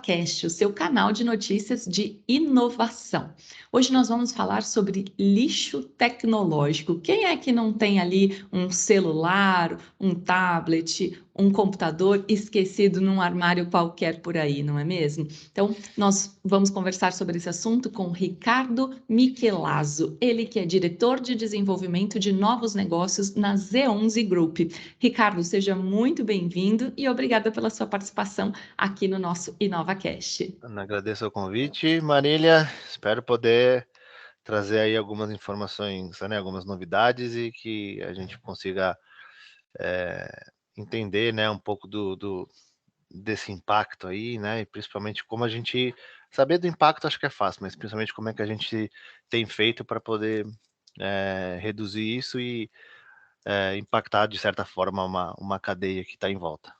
InovaCast, o seu canal de notícias de inovação. Hoje nós vamos falar sobre lixo tecnológico. Quem é que não tem ali um celular, um tablet, um computador esquecido num armário qualquer por aí, não é mesmo? Então, nós vamos conversar sobre esse assunto com Ricardo Michelazzo, ele que é diretor de desenvolvimento de novos negócios na Z11 Group. Ricardo, seja muito bem-vindo e obrigada pela sua participação aqui no nosso InovaCast. Agradeço o convite, Marília. Espero poder trazer aí algumas informações, né, algumas novidades e que a gente consiga entender, né, um pouco desse impacto aí, né, e principalmente como a gente saber do impacto acho que é fácil, mas principalmente como é que a gente tem feito para poder reduzir isso e impactar de certa forma uma cadeia que está em volta.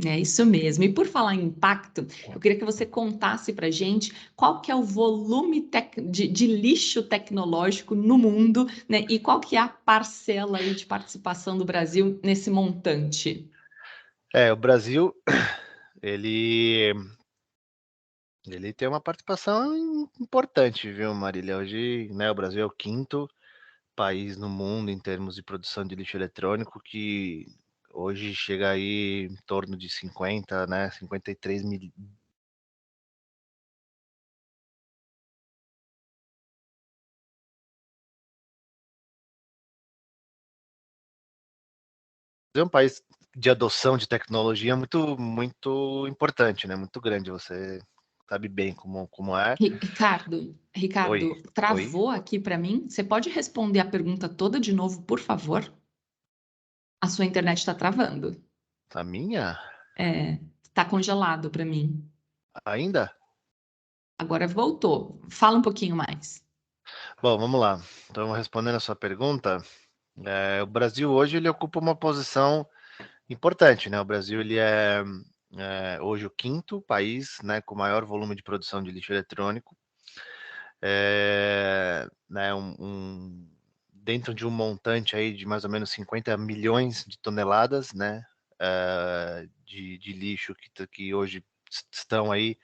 É isso mesmo. E por falar em impacto, eu queria que você contasse para a gente qual que é o volume de lixo tecnológico no mundo, né? E qual que é a parcela aí de participação do Brasil nesse montante? O Brasil, ele ele tem uma participação importante, viu, Marília? Hoje, né, o Brasil é o quinto país no mundo em termos de produção de lixo eletrônico, que hoje chega aí em torno de 50, né, 53 mil. É um país de adoção de tecnologia muito importante, né? Muito grande. Você sabe bem como é. Ricardo, Oi, oi. travou aqui para mim. Você pode responder a pergunta toda de novo, por favor? A sua internet está travando. A minha? Está congelado para mim. Ainda? Agora voltou. Fala um pouquinho mais. Bom, vamos lá. Então, respondendo a sua pergunta, o Brasil hoje ele ocupa uma posição importante, né? O Brasil ele é hoje o quinto país, né, com maior volume de produção de lixo eletrônico, né, dentro de um montante aí de mais ou menos 50 milhões de toneladas, né, de lixo que hoje estão aí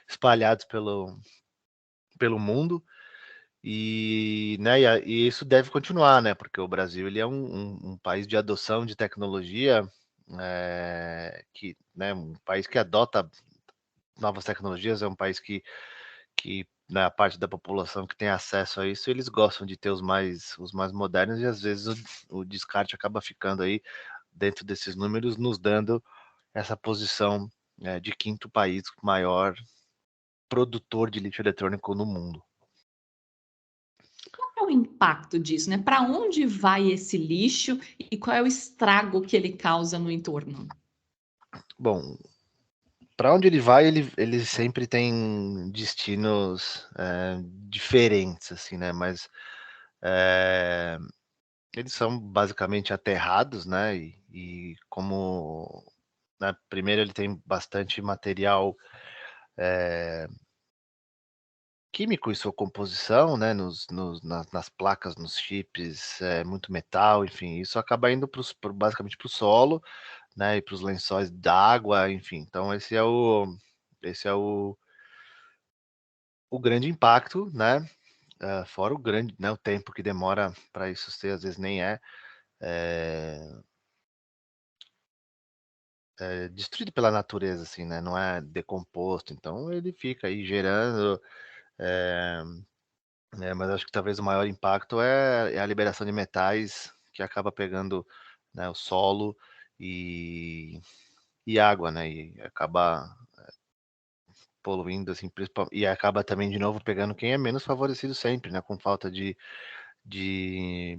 espalhados pelo mundo. E, né, e isso deve continuar, né, porque o Brasil ele é um país de adoção de tecnologia, né, um país que adota novas tecnologias, é um país que né, a parte da população que tem acesso a isso, eles gostam de ter os mais modernos e às vezes o descarte acaba ficando aí dentro desses números, nos dando essa posição de quinto país maior produtor de lixo eletrônico no mundo. Qual é o impacto disso, né? Para onde vai esse lixo e qual é o estrago que ele causa no entorno? Bom, para onde ele vai, ele sempre tem destinos diferentes, assim, né? Mas eles são basicamente aterrados, né? E como né, primeiro ele tem bastante material químico em sua composição, né? Nas placas, nos chips, muito metal, enfim, isso acaba indo basicamente para o solo, né? E para os lençóis d'água, enfim. Então esse é o grande impacto, né? Fora o grande, né, o tempo que demora para isso ser, às vezes nem destruído pela natureza, assim, né? Não é decomposto, então ele fica aí gerando, é, mas acho que talvez o maior impacto é a liberação de metais que acaba pegando, né, o solo e, e água, né? E acaba poluindo, assim, e acaba também de novo pegando quem é menos favorecido sempre, né? Com falta de de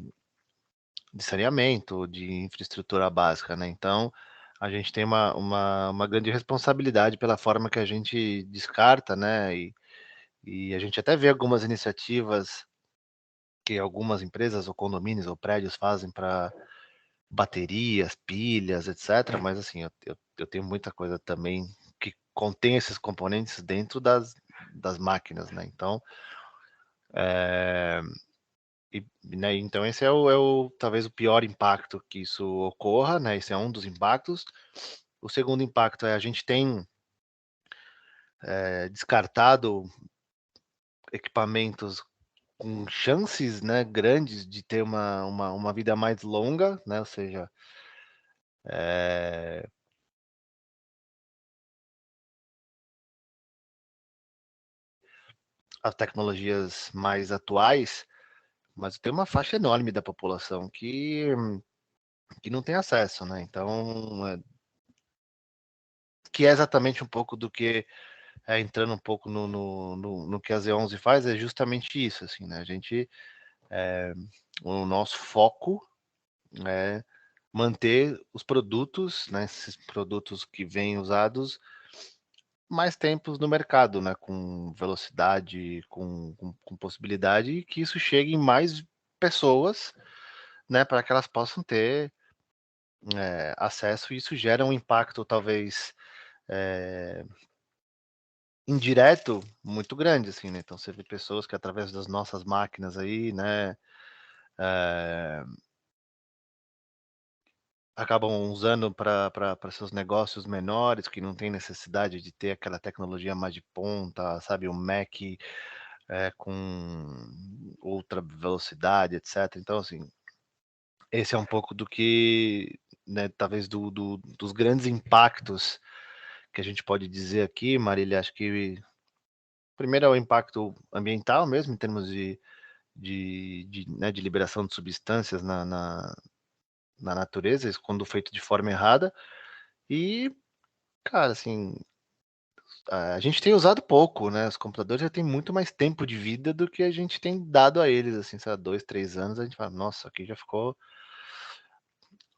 saneamento, de infraestrutura básica, né? Então, a gente tem uma grande responsabilidade pela forma que a gente descarta, né? E a gente até vê algumas iniciativas que algumas empresas ou condomínios ou prédios fazem para baterias, pilhas, etc. Mas assim, eu tenho muita coisa também que contém esses componentes dentro das máquinas, né? Então, né, então esse talvez o pior impacto que isso ocorra, né? Esse é um dos impactos. O segundo impacto é a gente tem descartado equipamentos com chances, né, grandes de ter uma vida mais longa, né, ou seja, eh, as tecnologias mais atuais, mas tem uma faixa enorme da população que não tem acesso, né, então, que é exatamente um pouco do que, entrando um pouco no que a Z11 faz, é justamente isso, assim, né, a gente, o nosso foco é manter os produtos, né, esses produtos que vêm usados mais tempos no mercado, né, com velocidade, com possibilidade, e que isso chegue em mais pessoas, né, para que elas possam ter, acesso, e isso gera um impacto talvez, eh, indireto muito grande, assim, né. Então você vê pessoas que através das nossas máquinas aí, né, eh, acabam usando para seus negócios menores, que não tem necessidade de ter aquela tecnologia mais de ponta, sabe, um Mac, com ultra velocidade, etcétera. Então, assim, esse é um pouco do que, né, talvez dos grandes impactos que a gente pode dizer aqui, Marília. Acho que primeiro é o impacto ambiental mesmo, em termos de liberação de substâncias na natureza, isso quando feito de forma errada. E, cara, assim, a gente tem usado pouco, né, os computadores já têm muito mais tempo de vida do que a gente tem dado a eles, assim, sei lá, 2, 3 anos, a gente fala: "Nossa, aqui já ficou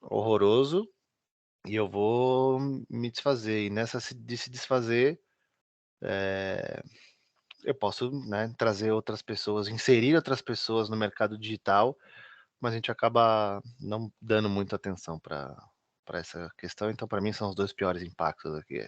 horroroso e eu vou me desfazer", e nessa se desfazer, eu posso, né, trazer outras pessoas, inserir outras pessoas no mercado digital, mas a gente acaba não dando muita atenção para essa questão. Então para mim são os 2 piores impactos aqui.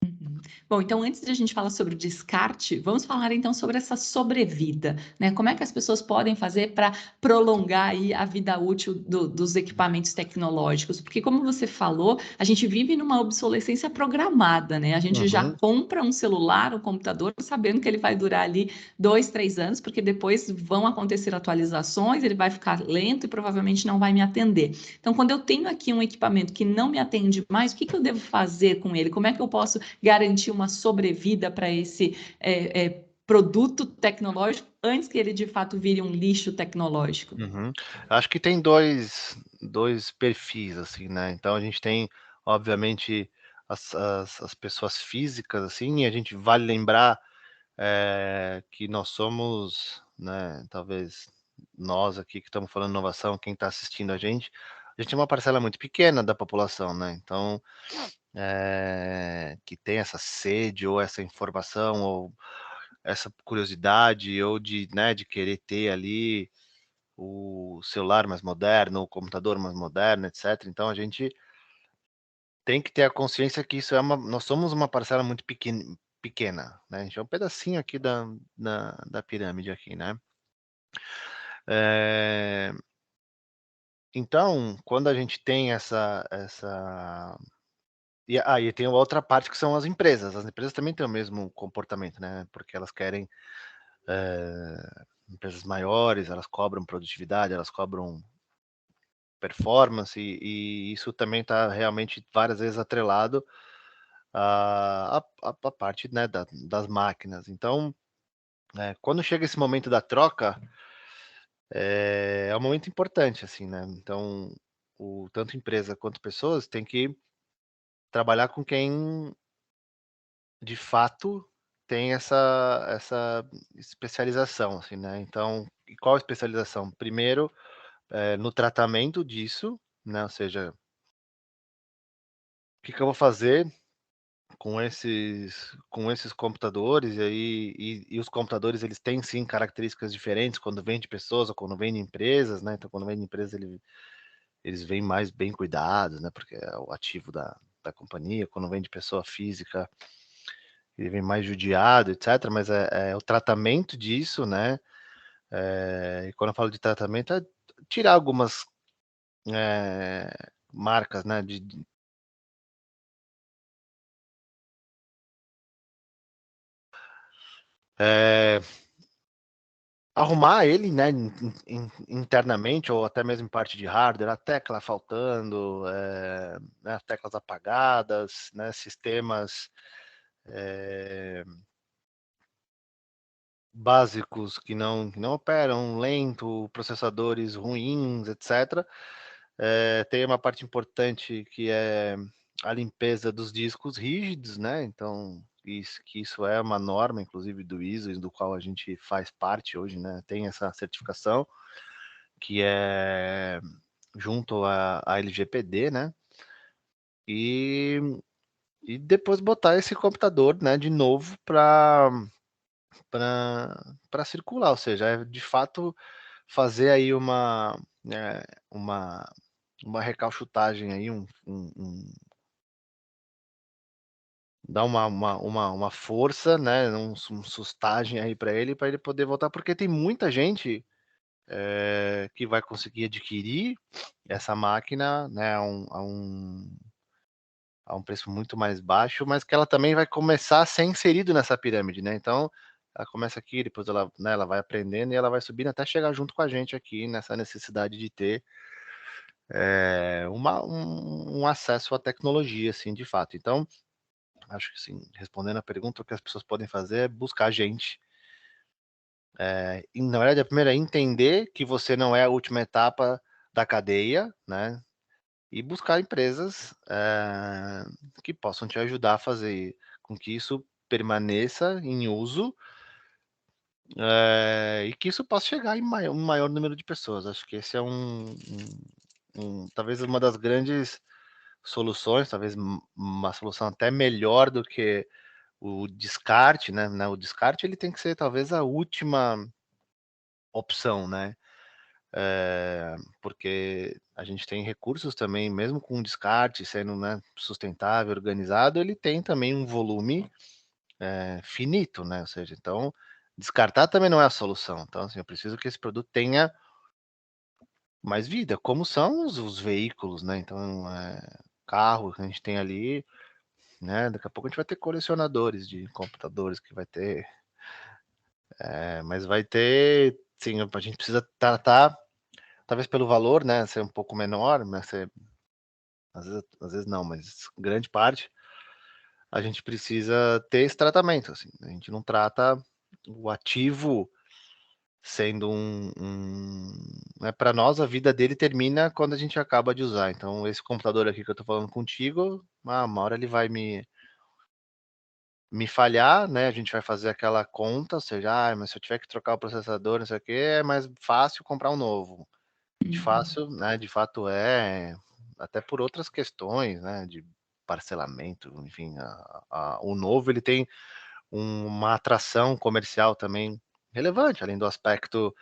Uhum. Bom, então antes de a gente falar sobre o descarte, vamos falar então sobre essa sobrevida, né? Como é que as pessoas podem fazer para prolongar aí a vida útil dos equipamentos tecnológicos? Porque como você falou, a gente vive numa obsolescência programada, né? A gente já Uhum, compra um celular, um computador, sabendo que ele vai durar ali 2, 3 anos, porque depois vão acontecer atualizações, ele vai ficar lento e provavelmente não vai me atender. Então, quando eu tenho aqui um equipamento que não me atende mais, o que que eu devo fazer com ele? Como é que eu posso garantir uma sobrevida para esse produto tecnológico antes que ele de fato vire um lixo tecnológico? uhum. Acho que tem dois perfis, assim, né, então a gente tem, obviamente, as pessoas físicas, assim, e a gente vale lembrar, que nós somos, né, talvez nós aqui que estamos falando inovação, quem está assistindo a gente é uma parcela muito pequena da população, né, então, que tem essa sede ou essa informação ou essa curiosidade ou de, né, de querer ter ali o celular mais moderno, o computador mais moderno, etcétera. Então a gente tem que ter a consciência que isso é uma nós somos uma parcela muito pequena, né, a gente é um pedacinho aqui da pirâmide aqui, né. Eh, então, quando a gente tem e tem uma outra parte que são as empresas também têm o mesmo comportamento, né, porque elas querem, empresas maiores, elas cobram produtividade, elas cobram performance, e isso também está realmente várias vezes atrelado à parte, né, das máquinas. Então, quando chega esse momento da troca, é um momento importante, assim, né. Então, o tanto empresa quanto pessoas têm que trabalhar com quem, de fato, tem essa especialização, assim, né. Então, e qual a especialização? Primeiro, no tratamento disso, né, ou seja, o que que eu vou fazer com esses computadores, e aí e os computadores eles têm sim características diferentes quando vêm de pessoas ou quando vêm de empresas, né, então quando vem de empresa eles vêm mais bem cuidados, né, porque é o ativo da companhia, quando vem de pessoa física, ele vem mais judiado, etcétera, mas é o tratamento disso, né, e quando eu falo de tratamento é tirar algumas, marcas, né, Arrumar ele, né, internamente, ou até mesmo em parte de hardware, a tecla faltando, né, as teclas apagadas, né, sistemas básicos que não operam, lento, processadores ruins, etc. Tem uma parte importante que é a limpeza dos discos rígidos, né? Então, isso é uma norma, inclusive, do ISO, do qual a gente faz parte hoje, né? Tem essa certificação, que é junto à LGPD, né? E, e depois botar esse computador, né, de novo para circular, ou seja, é de fato fazer aí né, uma, uma recalchutagem aí, dar uma força, né, um sustagem aí para ele poder voltar, porque tem muita gente que vai conseguir adquirir essa máquina, né, a um preço muito mais baixo, mas que ela também vai começar a ser inserido nessa pirâmide, né? Então, ela começa aqui, depois ela, né, ela vai aprendendo e ela vai subindo até chegar junto com a gente aqui nessa necessidade de ter um acesso à tecnologia, assim, de fato. Então, acho que, assim, respondendo a pergunta, o que as pessoas podem fazer é buscar a gente. E, na verdade, a primeira é entender que você não é a última etapa da cadeia, né? E buscar empresas que possam te ajudar a fazer com que isso permaneça em uso e que isso possa chegar em maior número de pessoas. Acho que esse é talvez uma das grandes soluções, talvez uma solução até melhor do que o descarte, né? O descarte ele tem que ser talvez a última opção, né? Porque a gente tem recursos também, mesmo com descarte sendo, né, sustentável, organizado, ele tem também um volume finito, né? Ou seja, então descartar também não é a solução. Então, assim, eu preciso que esse produto tenha mais vida, como são os veículos, né? Então, carro que a gente tem ali, né? Daqui a pouco a gente vai ter colecionadores de computadores que vai ter, mas vai ter, sim, a gente precisa tratar, talvez pelo valor, né? Ser um pouco menor, né? Ser às vezes não, mas grande parte, a gente precisa ter esse tratamento, assim. A gente não trata o ativo sendo né, para nós, a vida dele termina quando a gente acaba de usar. Então, esse computador aqui que eu tô falando contigo, uma hora ele vai me falhar, né? A gente vai fazer aquela conta, ou seja, mas se eu tiver que trocar o processador, não sei o quê, é mais fácil comprar um novo. De Uhum. fácil, né, de fato até por outras questões, né, de parcelamento, enfim, o novo ele tem uma atração comercial também relevante, além do aspecto,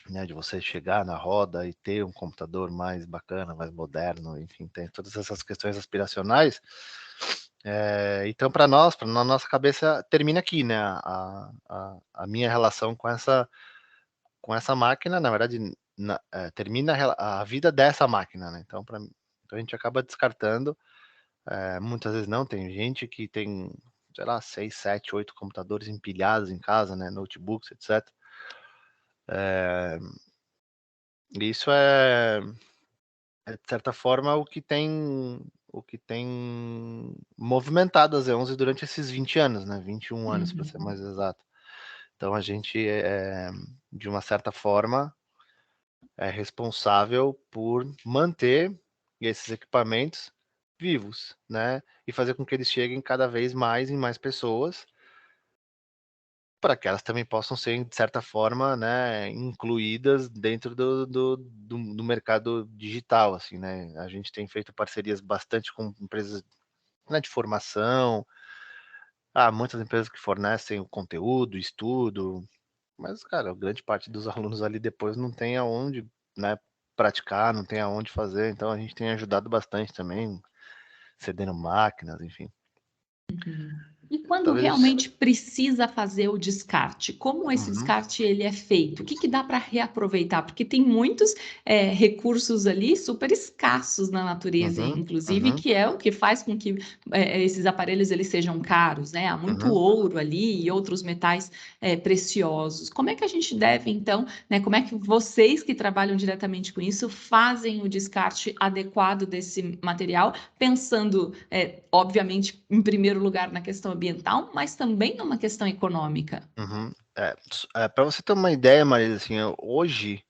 né, de você chegar na roda e ter um computador mais bacana, mais moderno, enfim, tem todas essas questões aspiracionais. Então, para nós, na nossa cabeça, termina aqui, né, a minha relação com essa máquina, na verdade, termina a vida dessa máquina, né? Então, então a gente acaba descartando. Muitas vezes não, tem gente que tem, sei lá, 6, 7, 8 computadores empilhados em casa, né? Notebooks, etc. Isso de certa forma, o que tem movimentado a Z11 durante esses 20 anos, né? 21 anos, para ser Uhum. mais exato. Então, a gente, de uma certa forma, é responsável por manter esses equipamentos vivos, né? E fazer com que eles cheguem cada vez mais em mais pessoas, para que elas também possam ser, de certa forma, né, incluídas dentro do mercado digital, assim, né? A gente tem feito parcerias bastante com empresas, né, de formação, muitas empresas que fornecem o conteúdo, estudo, mas, cara, grande parte dos alunos ali depois não tem aonde, né, praticar, não tem aonde fazer, então a gente tem ajudado bastante também, cedendo máquinas, enfim. Uhum. E quando Talvez. realmente precisa fazer o descarte, como esse Uhum, descarte ele é feito? O que que dá para reaproveitar? Porque tem muitos, recursos ali super escassos na natureza, uhum, inclusive, uhum, que é o que faz com que, esses aparelhos eles sejam caros, né? Há muito uhum, ouro ali e outros metais, preciosos. Como é que a gente deve então, né, como é que vocês que trabalham diretamente com isso fazem o descarte adequado desse material, pensando, obviamente, em primeiro lugar na questão ambiental, mas também numa questão econômica. uhum. Para você ter uma ideia, Maria, assim, hoje,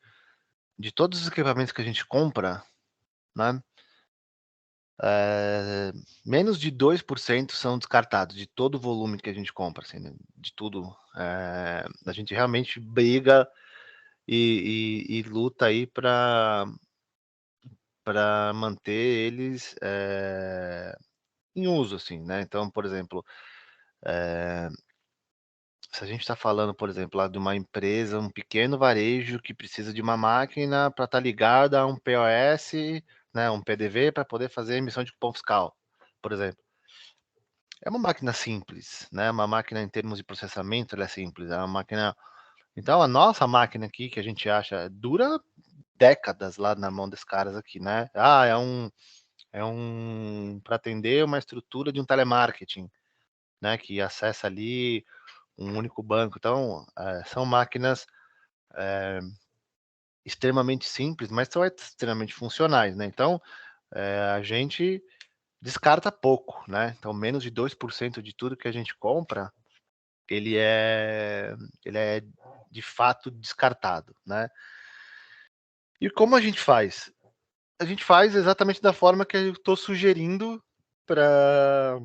de todos os equipamentos que a gente compra, né, eh, menos de 2% são descartados, de todo o volume que a gente compra, assim, né, de tudo. A gente realmente briga e luta aí para manter eles, em uso, assim, né. Então, por exemplo, se a gente está falando, por exemplo, lá de uma empresa, um pequeno varejo que precisa de uma máquina para estar ligada a um POS, né, um PDV, para poder fazer emissão de cupom fiscal, por exemplo. É uma máquina simples, né? Uma máquina em termos de processamento, ela é simples. É uma máquina. Então, a nossa máquina aqui, que a gente acha, dura décadas lá na mão dos caras aqui, né? É um para atender uma estrutura de um telemarketing, né? Que acessa ali um único banco. Então, são máquinas extremamente simples, mas são extremamente funcionais, né? Então, a gente descarta pouco, né? Então, menos de 2% de tudo que a gente compra, ele é, ele é de fato descartado, né? E como a gente faz? A gente faz exatamente da forma que eu estou sugerindo para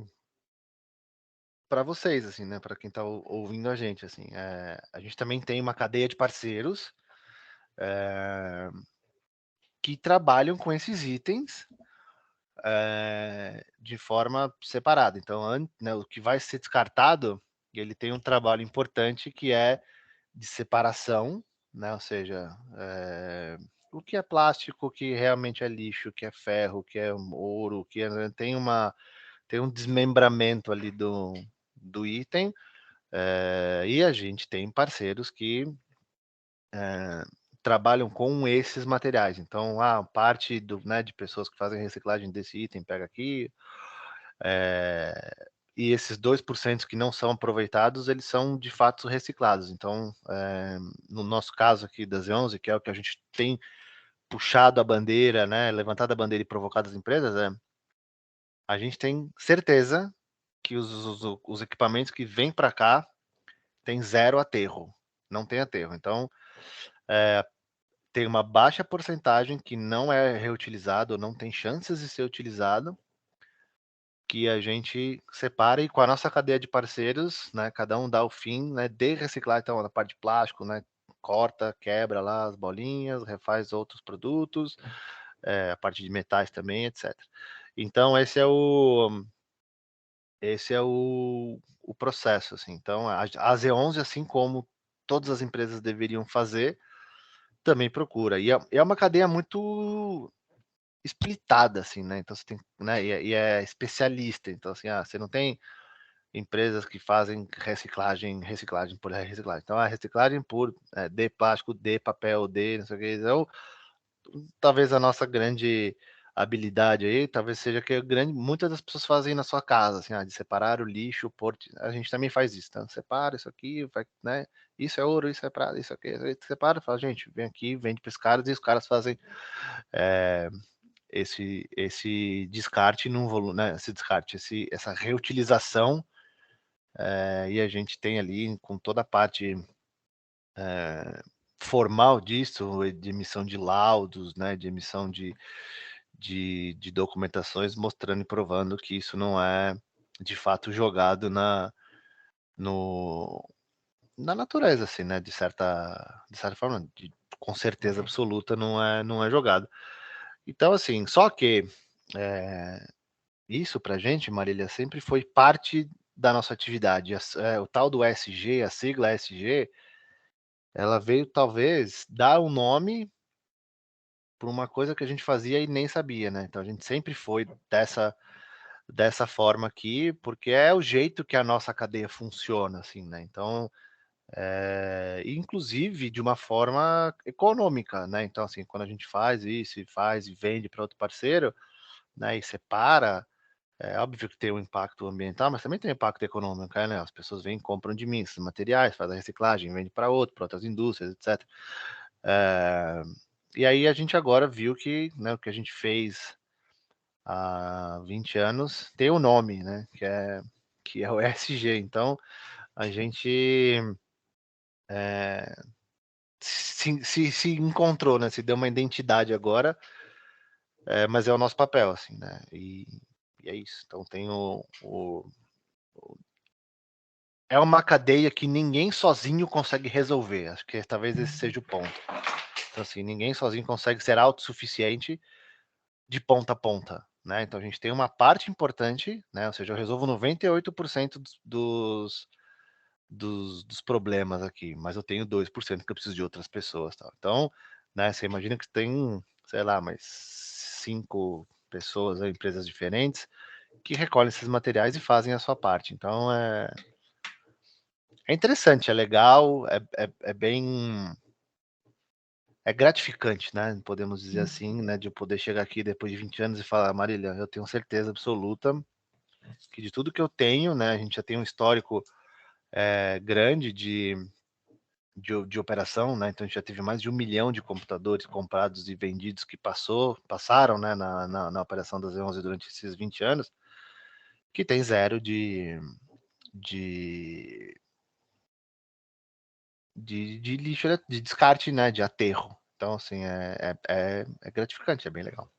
vocês, assim, né? Para quem está ouvindo a gente, assim, a gente também tem uma cadeia de parceiros que trabalham com esses itens de forma separada. Então, né, o que vai ser descartado, ele tem um trabalho importante que é de separação, né? Ou seja, o que é plástico, o que realmente é lixo, o que é ferro, o que é ouro, o que né, tem um desmembramento ali do item, e a gente tem parceiros que trabalham com esses materiais. Então, parte né, de pessoas que fazem reciclagem desse item pega aqui, e esses 2% que não são aproveitados, eles são de fato reciclados. Então, no nosso caso aqui das 11, que é o que a gente tem puxado a bandeira, né, levantado a bandeira e provocado as empresas, a gente tem certeza que os equipamentos que vêm para cá tem zero aterro, não tem aterro. Então, tem uma baixa porcentagem que não é reutilizado, não tem chances de ser utilizado, que a gente separa e com a nossa cadeia de parceiros, né, cada um dá o fim, né, de reciclar, então, na parte de plástico, né, corta, quebra lá as bolinhas, refaz outros produtos, a parte de metais também, etc. Então, esse é o processo, assim. Então, a Z11, assim como todas as empresas deveriam fazer, também procura. E é uma cadeia muito splitada, assim, né? Então você tem, né? E é especialista. Então, assim, você não tem empresas que fazem reciclagem por reciclagem. Então, a reciclagem por de plástico, de papel, de não sei o que. Então, talvez a nossa grande habilidade aí, talvez seja que muitas das pessoas fazem na sua casa, assim, de separar o lixo, a gente também faz isso, então separa isso aqui, vai, né? Isso é ouro, isso é prata, isso aqui, aí separa, fala, gente, vem aqui, vende para os caras e os caras fazem esse descarte num volume, né? Esse descarte, essa reutilização, e a gente tem ali com toda a parte formal disso, de emissão de laudos, né? De emissão de documentações mostrando e provando que isso não é de fato jogado no, na natureza, assim, né? De certa forma, com certeza absoluta não é jogado. Então, assim, só que isso pra gente, Marília, sempre foi parte da nossa atividade. O tal do ESG, a sigla ESG, ela veio talvez dar um nome para uma coisa que a gente fazia e nem sabia, né? Então a gente sempre foi dessa forma aqui, porque é o jeito que a nossa cadeia funciona, assim, né? Então, inclusive de uma forma econômica, né? Então, assim, quando a gente faz isso e faz e vende para outro parceiro, né, e separa, é óbvio que tem um impacto ambiental, mas também tem um impacto econômico, né? As pessoas vêm e compram de mim esses materiais, faz a reciclagem, vende para outro, para outras indústrias, etc. Eh, e aí a gente agora viu que, né, o que a gente fez há 20 anos tem um nome, né, que é o ESG. Então, a gente se encontrou, né, se deu uma identidade agora, mas é o nosso papel, assim, né, e é isso. Então tem é uma cadeia que ninguém sozinho consegue resolver, acho que talvez esse seja o ponto. Então, assim, ninguém sozinho consegue ser autossuficiente de ponta a ponta, né? Então a gente tem uma parte importante, né? Ou seja, eu resolvo 98% dos problemas aqui, mas eu tenho 2% que eu preciso de outras pessoas, tal. Então, né, você imagina que tem, sei lá, mais 5 pessoas, ou empresas diferentes, que recolhem esses materiais e fazem a sua parte. Então é interessante, é legal, é bem gratificante, né? Podemos dizer assim, né? De eu poder chegar aqui depois de 20 anos e falar, Marília, eu tenho certeza absoluta que de tudo que eu tenho, né? A gente já tem um histórico grande de operação, né? Então a gente já teve mais de 1 milhão de computadores comprados e vendidos que passaram, né? Na operação das E11 durante esses 20 anos, que tem zero de, de lixo, de descarte, né? De aterro. Então, assim, é gratificante, é bem legal.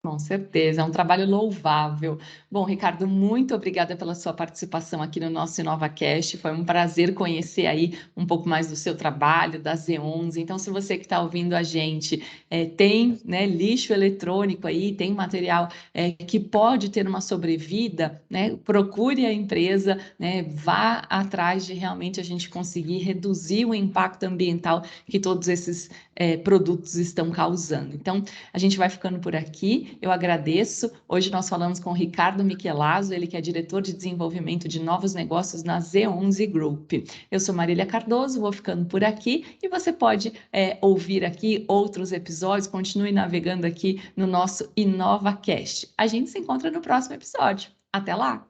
Com certeza, é um trabalho louvável. Bom, Ricardo, muito obrigada pela sua participação aqui no nosso InovaCast. Foi um prazer conhecer aí um pouco mais do seu trabalho, da Z11. Então, se você que está ouvindo a gente tem, né, lixo eletrônico aí, tem material que pode ter uma sobrevida, né, procure a empresa, né, vá atrás de realmente a gente conseguir reduzir o impacto ambiental que todos esses produtos estão causando. Então, a gente vai ficando por aqui. Eu agradeço. Hoje nós falamos com o Ricardo Michelazzo, ele que é diretor de desenvolvimento de novos negócios na Z11 Group. Eu sou Marília Cardoso, vou ficando por aqui e você pode ouvir aqui outros episódios. Continue navegando aqui no nosso InovaCast. A gente se encontra no próximo episódio. Até lá!